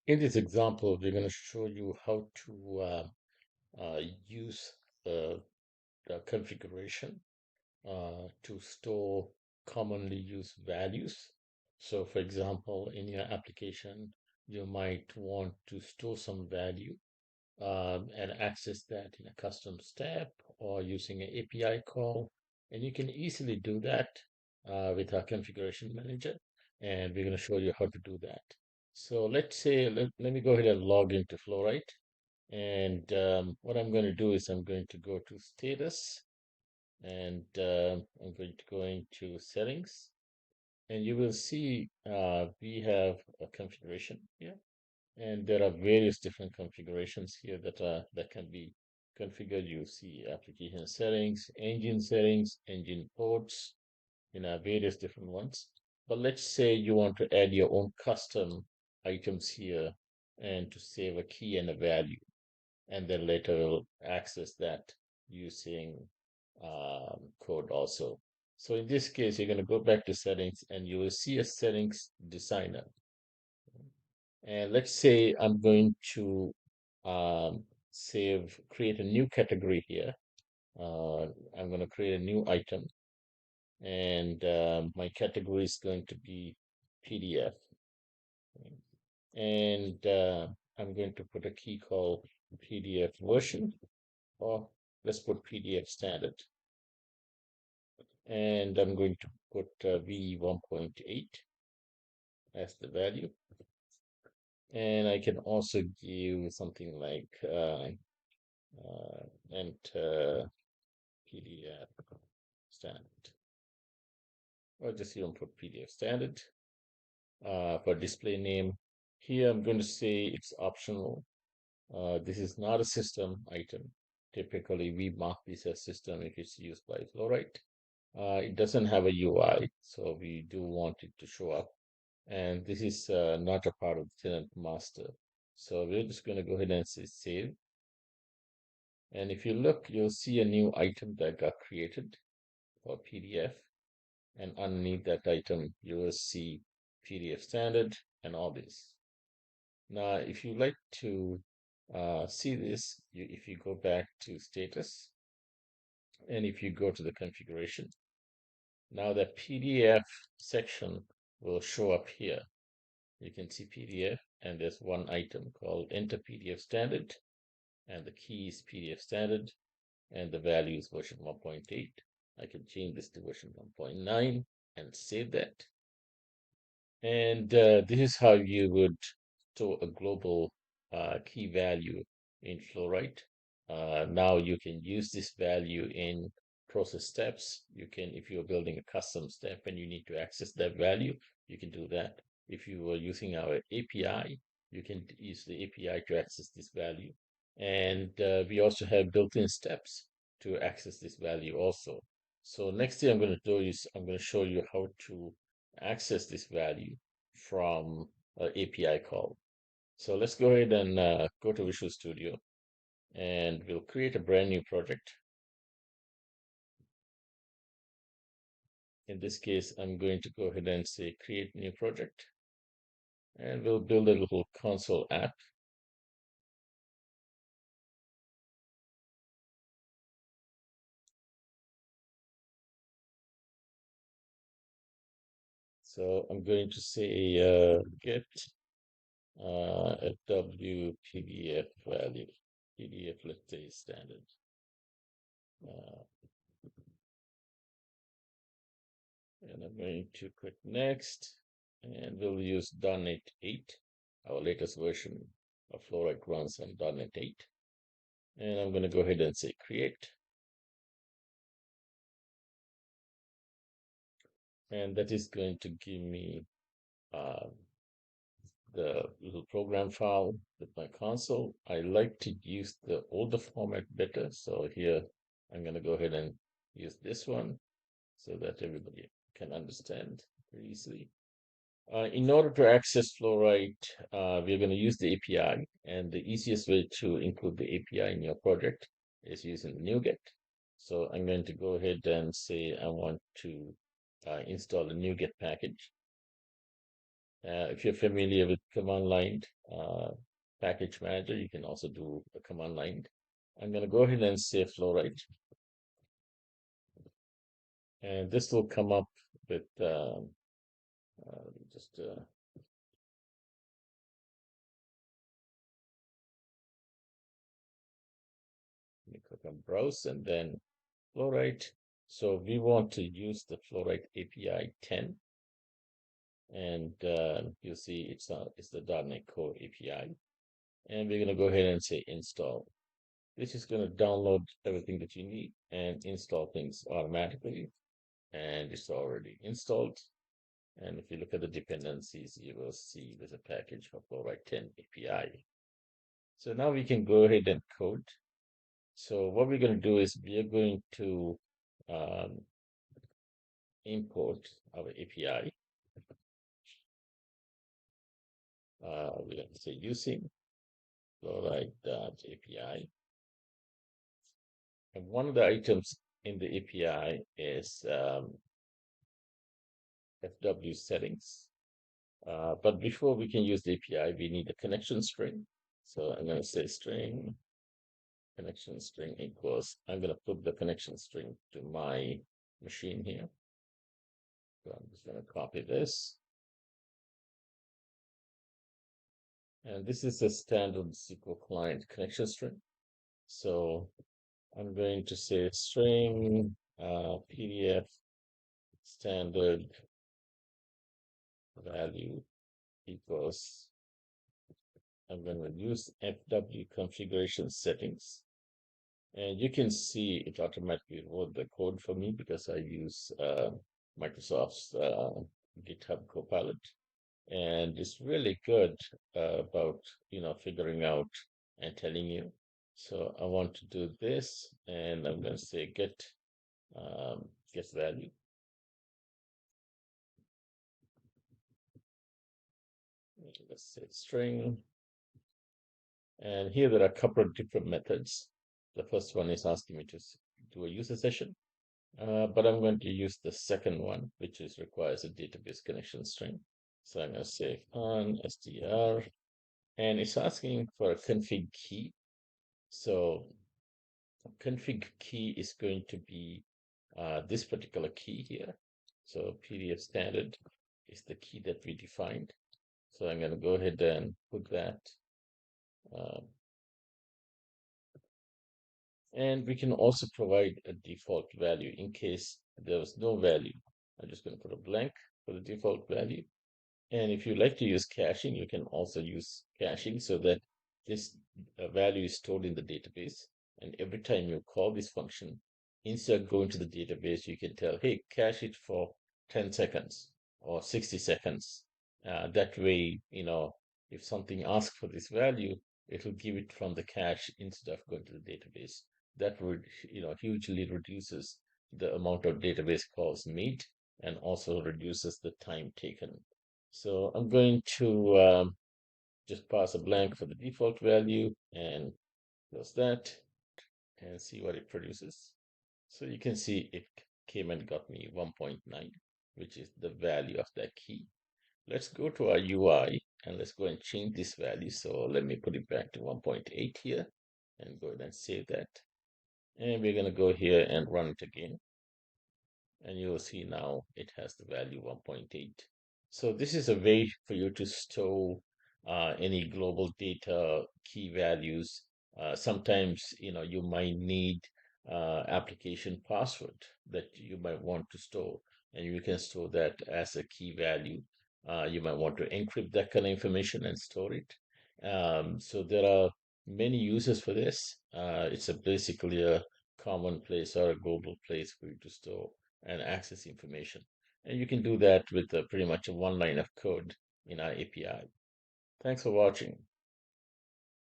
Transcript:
In this example, we're going to show you how to use the, the configuration to store commonly used values. So, for example, in your application, you might want to store some value and access that in a custom step or using an API call. And you can easily do that with our configuration manager. And we're going to show you how to do that. So let's say, let me go ahead and log into FlowWright. And what I'm going to do is I'm going to go to status and I'm going to go into settings. And you will see we have a configuration here. And there are various different configurations here that can be configured. You see application settings, engine ports, various different ones. But let's say you want to add your own custom items here and to save a key and a value, and then later we'll access that using code also. So in this case, you're going to go back to settings and you will see a settings designer. And let's say I'm going to create a new category here. I'm going to create a new item, and my category is going to be PDF. And I'm going to put a key called PDF version, or let's put PDF standard. And I'm going to put v1.8 as the value. And I can also give something like enter PDF standard, or just even put PDF standard. For display name, here I'm going to say it's optional. This is not a system item. Typically, we mark this as system if it's used by FlowWright. It doesn't have a UI, so we do want it to show up. And this is not a part of the tenant master. So we're just going to go ahead and say save. And if you look, you'll see a new item that got created for PDF. And underneath that item, you will see PDF standard and all this. Now, if you like to see this, if you go back to status and if you go to the configuration, now the PDF section will show up here. You can see PDF and there's one item called enter PDF standard, and the key is PDF standard and the value is version 1.8. I can change this to version 1.9 and save that. And this is how you would store a global key value in FlowWright. Now you can use this value in process steps. You can, if you're building a custom step and you need to access that value, you can do that. If you are using our API, you can use the API to access this value. And we also have built-in steps to access this value also. So next thing I'm going to do is I'm going to show you how to access this value from an API call. So let's go ahead and go to Visual Studio and we'll create a brand new project. In this case, I'm going to go ahead and say create new project, and we'll build a little console app. So I'm going to say get a WPDF value, PDF, let's say standard. Uh, and I'm going to click next, and we'll use .NET 8. Our latest version of FlowWright runs on .NET 8. And I'm going to go ahead and say create. And that is going to give me uh, the little program file with my console. I like to use the older format better. So here I'm going to go ahead and use this one so that everybody can understand very easily. In order to access FlowWright, we're going to use the API, and the easiest way to include the API in your project is using NuGet. So I'm going to go ahead and say I want to install a NuGet package. If you're familiar with command line, package manager. You can also do a command line. I'm going to go ahead and say FlowWright, and this will come up with just let me click on browse and then FlowWright. So we want to use the FlowWright API 10, and you'll see it's the .NET Core API, and we're going to go ahead and say install. This is going to download everything that you need and install things automatically, and it's already installed. And if you look at the dependencies, you will see there's a package for FlowWright 10 API. So now we can go ahead and code. So what we're going to do is we are going to um, import our API. We're going to say using FlowWright.api. And one of the items in the API is FW settings. But before we can use the API, we need a connection string. So I'm going to say string connection string equals, I'm going to put the connection string to my machine here. So I'm just going to copy this. And this is a standard SQL client connection string. So I'm going to say string PDF standard value equals, I'm going to use FW configuration settings. And you can see it automatically wrote the code for me because I use Microsoft's GitHub Copilot. And it's really good about, figuring out and telling you. So I want to do this, and I'm going to say get value. Let's say string. And here there are a couple of different methods. The first one is asking me to do a user session, but I'm going to use the second one, which requires a database connection string. So I'm going to say on str, and it's asking for a config key. So config key is going to be this particular key here. So PDF standard is the key that we defined. So I'm going to go ahead and put that. And we can also provide a default value in case there was no value. I'm just going to put a blank for the default value. And if you like to use caching, you can also use caching so that this value is stored in the database. And every time you call this function, instead of going to the database, you can tell, hey, cache it for 10 seconds or 60 seconds. That way, if something asks for this value, it will give it from the cache instead of going to the database. That would, hugely reduces the amount of database calls made and also reduces the time taken. So I'm going to just pass a blank for the default value and close that and see what it produces. So you can see it came and got me 1.9, which is the value of that key. Let's go to our UI and let's go and change this value. So let me put it back to 1.8 here and go ahead and save that. And we're going to go here and run it again. And you will see now it has the value 1.8. So this is a way for you to store any global data key values. Sometimes, you might need application password that you might want to store, and you can store that as a key value. You might want to encrypt that kind of information and store it. So there are many uses for this. It's basically a common place or a global place for you to store and access information. And you can do that with pretty much one line of code in our API. Thanks for watching.